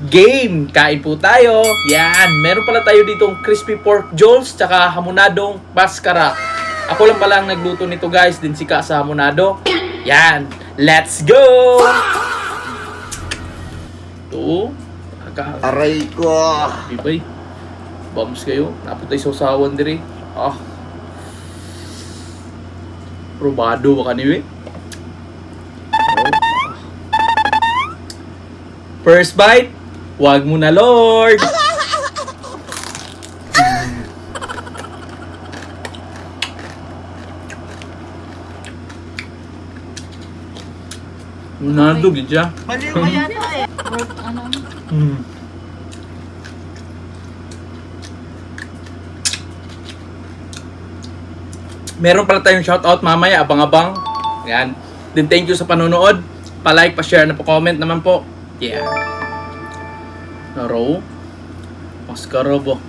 game. Kain po tayo. Yan. Meron pala tayo ditong crispy pork jolls tsaka hamonadong paskara. Ako lang pala ang nagluto nito guys. Din sika sa hamonado. Yan. Let's go! Ito. Aray ko. Ibay. Bombs kayo. Naputay sa usawan diri. Probado ba kaniwi? First bite. Wag mo na, Lord. Nandog siya. Mali mo yata eh. Meron pala tayong shoutout mamaya, abang-abang. Yan. Then thank you sa panonood. Pa-like, pa-share, na pa-comment naman po. Yeah. Naro. Mascara ba?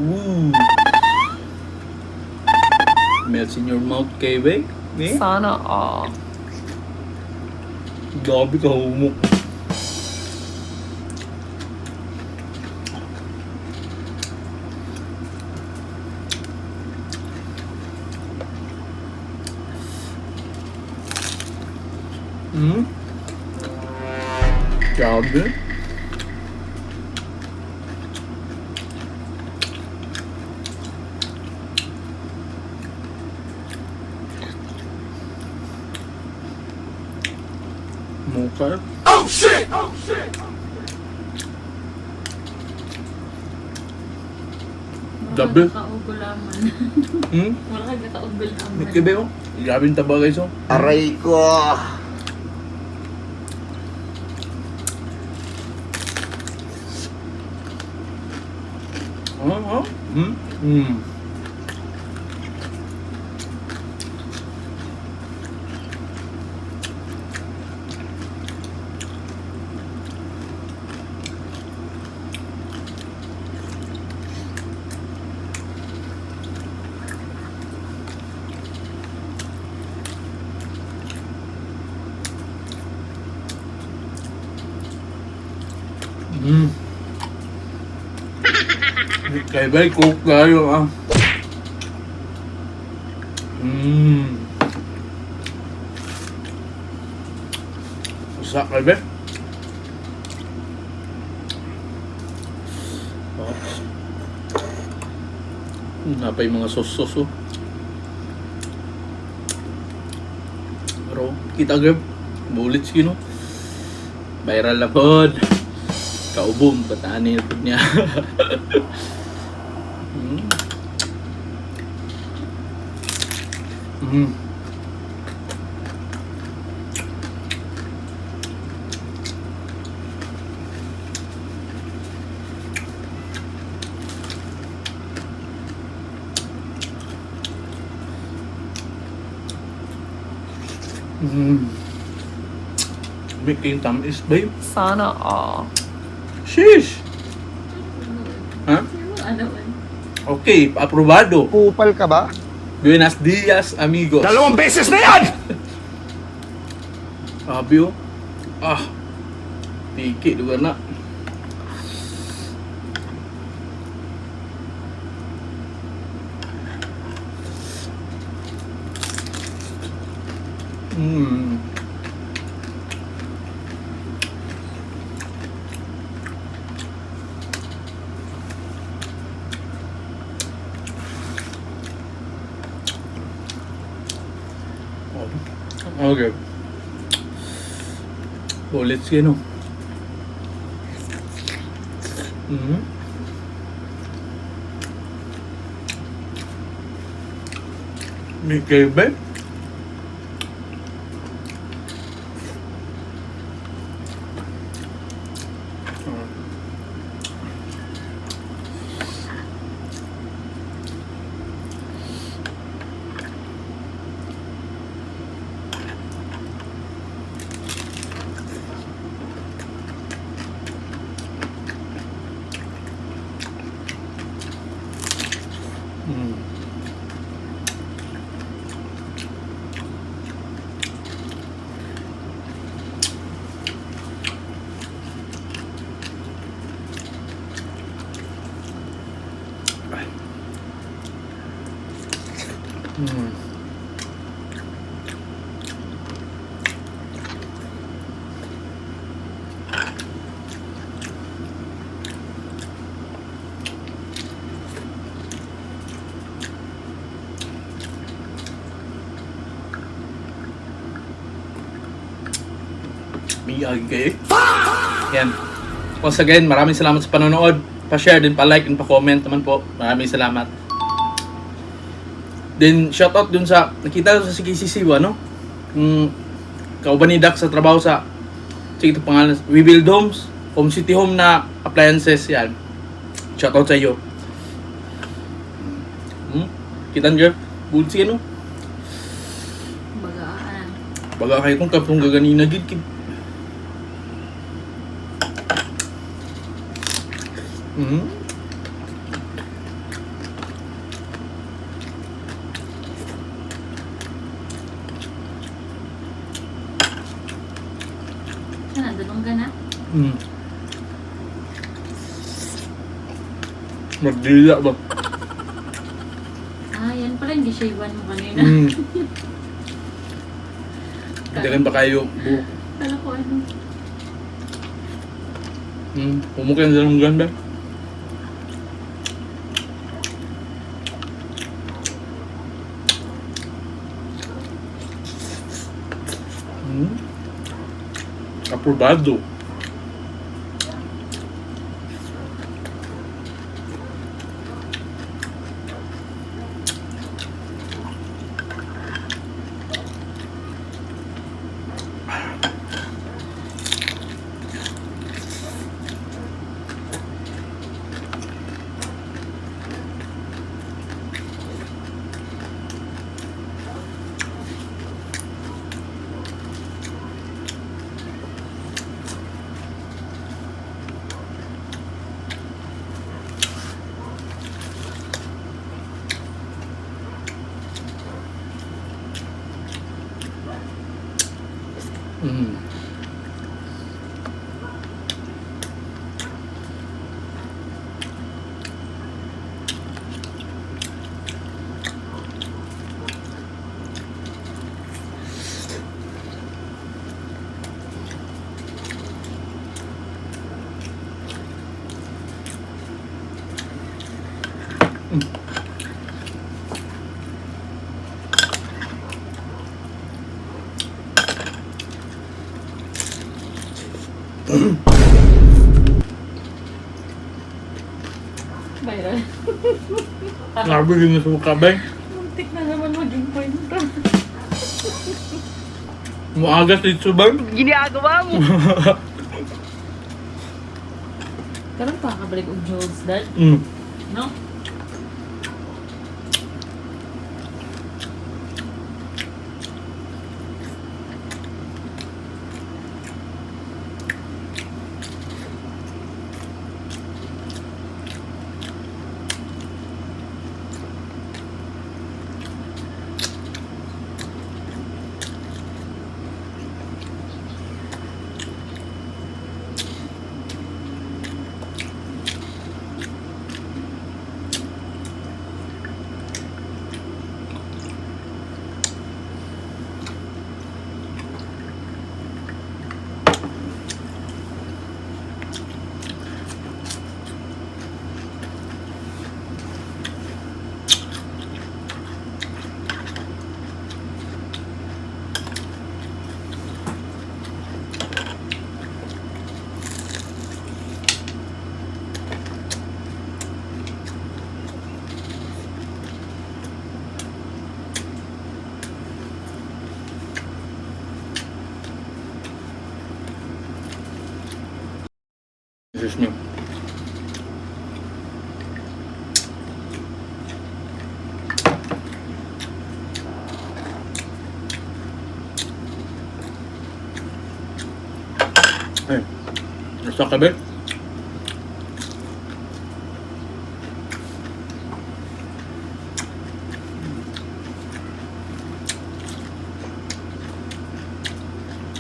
Ooh. Melts in your mouth, Kebe. Eh? Sana all. Gabi ka humok. Grabe. Mukha. Oh shit! Oh shit! Dabi. Kaugulaman. Wala ka kaugulaman. May kibe oh. Grabe yung taba guys oh. Aray ko. Kaya ba, cook tayo ah. Usak kaya ba? Napay mga sos-sos oh. Pero kita grab, bullets yun oh. Viral na pod. Kaubom, patani na pod niya. Making tamis, babe. Sana all. Sheesh! Ha? Ano man? Okay, aprobado. Kupal ka ba? Buenos dias, amigos. 2 beses na yan! Sabi oh. Tiki lugar na. Okay. Bullets kayo no. May kebe. Hmm. Miyagi kayo. Yan. Once again, maraming salamat sa panonood. Pa-share din, pa-like, and pa-comment naman po. Maraming salamat. Then, shoutout dun sa, nakita ko sa CKCC, ano? Kauban ni Dak sa trabaho sa, sige ito pangalan, We Build Homes, Home City Home na appliances, yan. Shoutout sa iyo. Kita nyo, bulsi ano? Bagaan. Baga kayo kung kapong gaganina gid kid. Sana, dalong ka na. Magdila ba? Ah, yan pala, hindi siya iwan mo kanina. Dagan ba kayo buhok? Kala ko ano. Pumukin sa lang ganda. Aprobado. Viral. Grabe yun na sa mukha, bay. Muntik na naman maging point to. Muagas dito, bay. Ginagawa mo! Karoon pa kabalik og Jules, dad? No? Excuse me. Hey, nasa ka ba?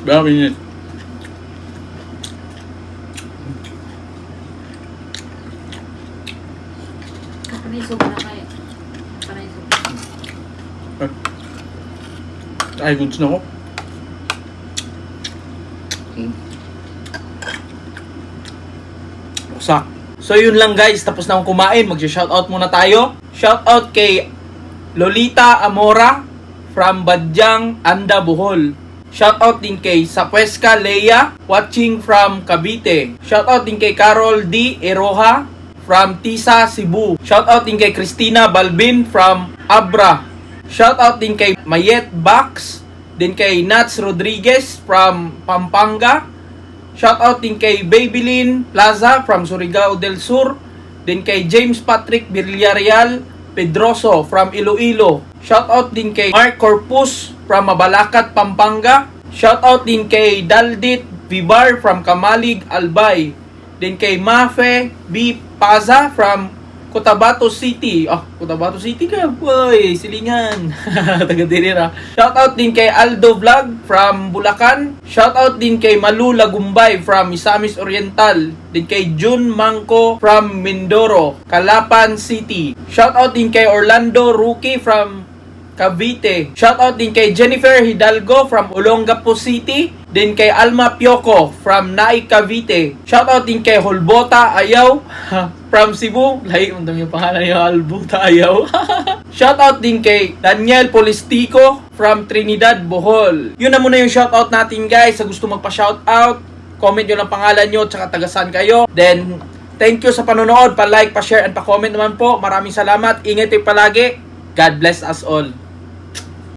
Berapa minit? Panisog na kayo. Panisog. Ay, goods na ko. Sak. So yun lang guys, tapos na akong kumain. Mag-shoutout muna tayo. Shoutout kay Lolita Amora from Badyang, Anda, Bohol. Shoutout din kay Sapuesca Leia, watching from Cavite. Shoutout din kay Carol D. Eroha from Tisa, Cebu. Shoutout din kay Christina Balbin from Abra. Shoutout din kay Mayet Bax, din kay Nats Rodriguez from Pampanga. Shoutout din kay Babylin Plaza from Surigao del Sur, din kay James Patrick Villarreal Pedroso from Iloilo. Shoutout din kay Mark Corpus from Mabalacat, Pampanga. Shoutout din kay Daldit Vibar from Kamalig, Albay. Din kay Mafe B. Paza from Cotabato City. Cotabato City ka. Boy, silingan. Taga-Dirira. Shoutout din kay Aldo Vlog from Bulacan. Shoutout din kay Malu Lagumbay from Misamis Oriental. Din kay Jun Mangko from Mindoro, Calapan City. Shoutout din kay Orlando Rookie from Cavite. Shoutout din kay Jennifer Hidalgo from Olongapo City. Din kay Alma Pioco from Naik, Cavite. Shoutout din kay Holbota Ayaw from Cebu. Lahi, ang dami yung pangalan niya, Holbota Ayaw. Shoutout din kay Daniel Polistico from Trinidad, Bohol. Yun na muna yung shoutout natin guys. Sa gusto magpa-shoutout, comment nyo lang pangalan nyo tsaka tagasan kayo. Then, thank you sa panonood. Pa-like, pa-share, and pa-comment naman po. Maraming salamat. Ingat kayo palagi. God bless us all.